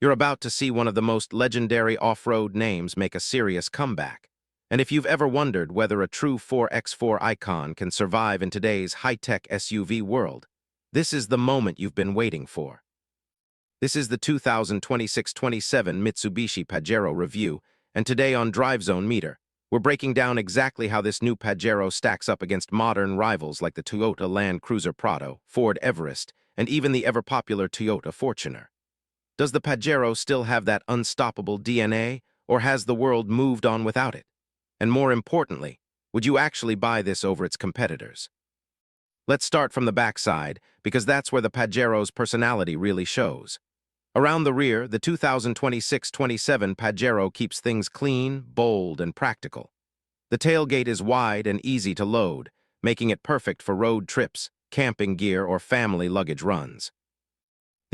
You're about to see one of the most legendary off-road names make a serious comeback. And if you've ever wondered whether a true 4x4 icon can survive in today's high-tech SUV world, this is the moment you've been waiting for. This is the 2026-27 Mitsubishi Pajero review, and today on DriveZone Meter, we're breaking down exactly how this new Pajero stacks up against modern rivals like the Toyota Land Cruiser Prado, Ford Everest, and even the ever-popular Toyota Fortuner. Does the Pajero still have that unstoppable DNA, or has the world moved on without it? And more importantly, would you actually buy this over its competitors? Let's start from the backside, because that's where the Pajero's personality really shows. Around the rear, the 2026-27 Pajero keeps things clean, bold, and practical. The tailgate is wide and easy to load, making it perfect for road trips, camping gear, or family luggage runs.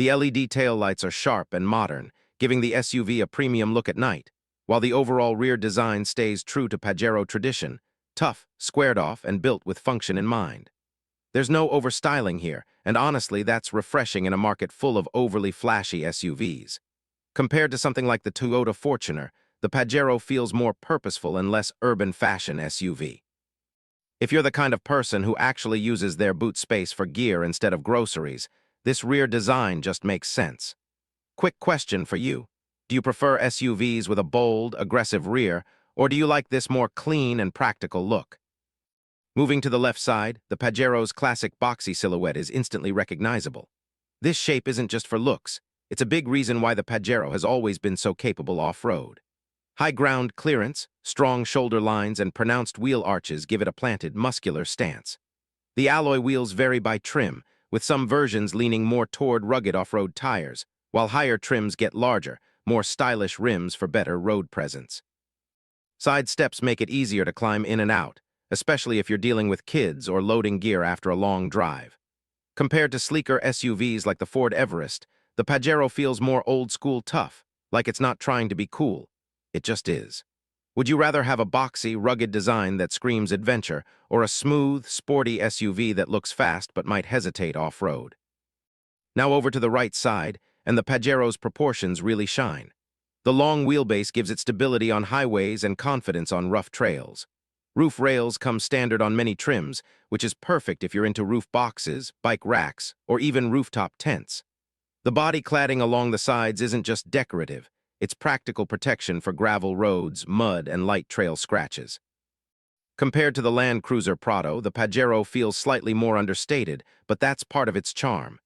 The LED taillights are sharp and modern, giving the SUV a premium look at night, while the overall rear design stays true to Pajero tradition, tough, squared off, and built with function in mind. There's no overstyling here, and honestly, that's refreshing in a market full of overly flashy SUVs. Compared to something like the Toyota Fortuner, the Pajero feels more purposeful and less urban fashion SUV. If you're the kind of person who actually uses their boot space for gear instead of groceries, this rear design just makes sense. Quick question for you. Do you prefer SUVs with a bold, aggressive rear, or do you like this more clean and practical look? Moving to the left side, the Pajero's classic boxy silhouette is instantly recognizable. This shape isn't just for looks. It's a big reason why the Pajero has always been so capable off-road. High ground clearance, strong shoulder lines, and pronounced wheel arches give it a planted, muscular stance. The alloy wheels vary by trim, with some versions leaning more toward rugged off-road tires, while higher trims get larger, more stylish rims for better road presence. Side steps make it easier to climb in and out, especially if you're dealing with kids or loading gear after a long drive. Compared to sleeker SUVs like the Ford Everest, the Pajero feels more old-school tough, like it's not trying to be cool. It just is. Would you rather have a boxy, rugged design that screams adventure, or a smooth, sporty SUV that looks fast but might hesitate off-road? Now over to the right side, and the Pajero's proportions really shine. The long wheelbase gives it stability on highways and confidence on rough trails. Roof rails come standard on many trims, which is perfect if you're into roof boxes, bike racks, or even rooftop tents. The body cladding along the sides isn't just decorative, it's practical protection for gravel roads, mud, and light trail scratches. Compared to the Land Cruiser Prado, the Pajero feels slightly more understated, but that's part of its charm.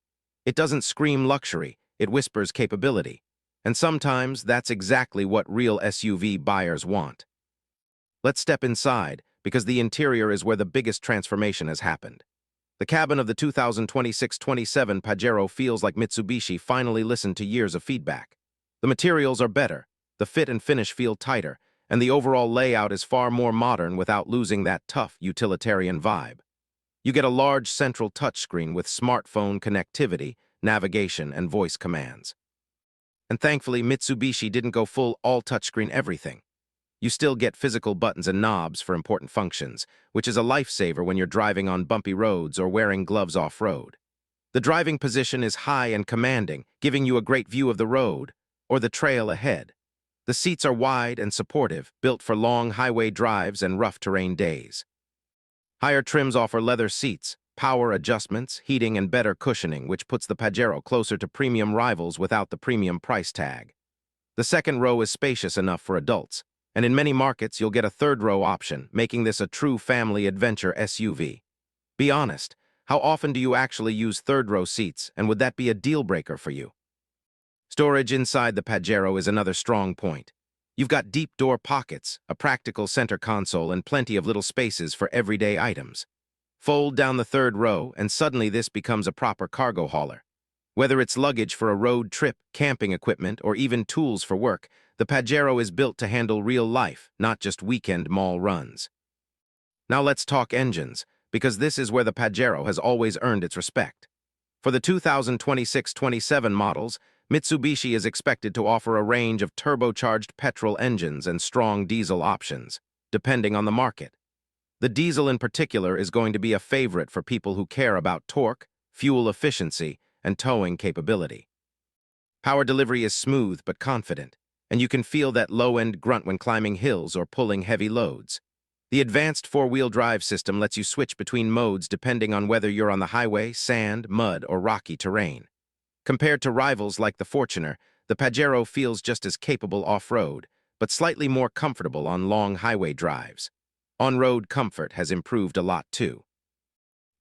It doesn't scream luxury, it whispers capability. And sometimes that's exactly what real SUV buyers want. Let's step inside, because the interior is where the biggest transformation has happened. The cabin of the 2026-27 Pajero feels like Mitsubishi finally listened to years of feedback. The materials are better, the fit and finish feel tighter, and the overall layout is far more modern without losing that tough utilitarian vibe. You get a large central touchscreen with smartphone connectivity, navigation, and voice commands. And thankfully, Mitsubishi didn't go full all-touchscreen everything. You still get physical buttons and knobs for important functions, which is a lifesaver when you're driving on bumpy roads or wearing gloves off-road. The driving position is high and commanding, giving you a great view of the road, or the trail ahead. The seats are wide and supportive, built for long highway drives and rough terrain days. Higher trims offer leather seats, power adjustments, heating, and better cushioning, which puts the Pajero closer to premium rivals without the premium price tag. The second row is spacious enough for adults, and in many markets you'll get a third row option, making this a true family adventure SUV. Be honest, how often do you actually use third row seats, and would that be a deal breaker for you? Storage inside the Pajero is another strong point. You've got deep door pockets, a practical center console, and plenty of little spaces for everyday items. Fold down the third row, and suddenly this becomes a proper cargo hauler. Whether it's luggage for a road trip, camping equipment, or even tools for work, the Pajero is built to handle real life, not just weekend mall runs. Now let's talk engines, because this is where the Pajero has always earned its respect. For the 2026-27 models, Mitsubishi is expected to offer a range of turbocharged petrol engines and strong diesel options, depending on the market. The diesel in particular is going to be a favorite for people who care about torque, fuel efficiency, and towing capability. Power delivery is smooth but confident, and you can feel that low-end grunt when climbing hills or pulling heavy loads. The advanced four-wheel drive system lets you switch between modes depending on whether you're on the highway, sand, mud, or rocky terrain. Compared to rivals like the Fortuner, the Pajero feels just as capable off-road, but slightly more comfortable on long highway drives. On-road comfort has improved a lot too.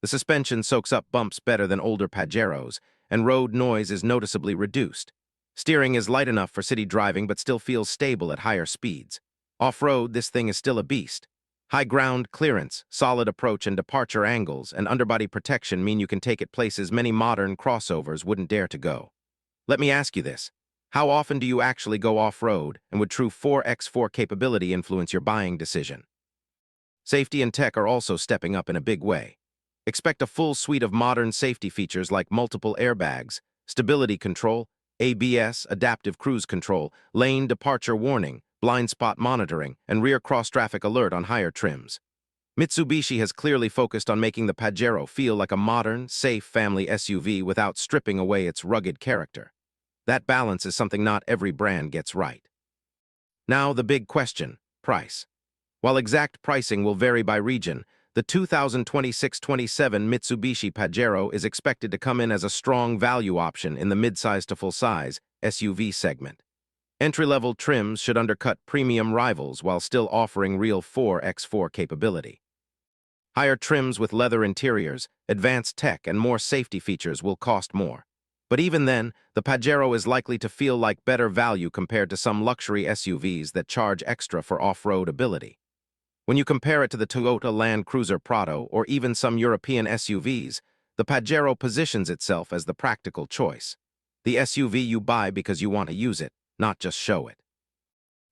The suspension soaks up bumps better than older Pajeros, and road noise is noticeably reduced. Steering is light enough for city driving but still feels stable at higher speeds. Off-road, this thing is still a beast. High ground clearance, solid approach and departure angles, and underbody protection mean you can take it places many modern crossovers wouldn't dare to go. Let me ask you this. How often do you actually go off-road, and would true 4x4 capability influence your buying decision? Safety and tech are also stepping up in a big way. Expect a full suite of modern safety features like multiple airbags, stability control, ABS, adaptive cruise control, lane departure warning, blind spot monitoring, and rear cross-traffic alert on higher trims. Mitsubishi has clearly focused on making the Pajero feel like a modern, safe family SUV without stripping away its rugged character. That balance is something not every brand gets right. Now the big question, price. While exact pricing will vary by region, the 2026-27 Mitsubishi Pajero is expected to come in as a strong value option in the midsize to full-size SUV segment. Entry-level trims should undercut premium rivals while still offering real 4x4 capability. Higher trims with leather interiors, advanced tech, and more safety features will cost more. But even then, the Pajero is likely to feel like better value compared to some luxury SUVs that charge extra for off-road ability. When you compare it to the Toyota Land Cruiser Prado or even some European SUVs, the Pajero positions itself as the practical choice. The SUV you buy because you want to use it, not just show it.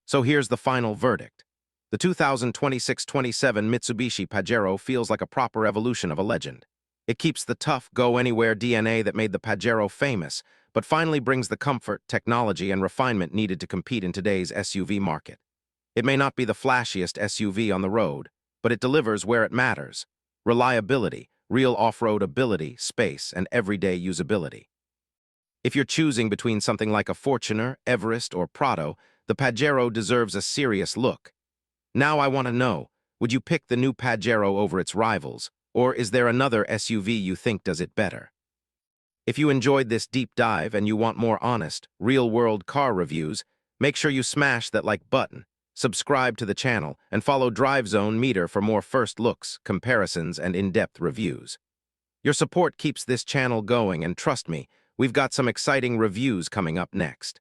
So here's the final verdict. The 2026-27 Mitsubishi Pajero feels like a proper evolution of a legend. It keeps the tough, go-anywhere DNA that made the Pajero famous, but finally brings the comfort, technology, and refinement needed to compete in today's SUV market. It may not be the flashiest SUV on the road, but it delivers where it matters: reliability, real off-road ability, space, and everyday usability. If you're choosing between something like a Fortuner, Everest, or Prado, the Pajero deserves a serious look. Now I want to know, would you pick the new Pajero over its rivals, or is there another SUV you think does it better? If you enjoyed this deep dive and you want more honest, real-world car reviews, make sure you smash that like button, subscribe to the channel, and follow DriveZone Meter for more first looks, comparisons, and in-depth reviews. Your support keeps this channel going, and trust me, we've got some exciting reviews coming up next.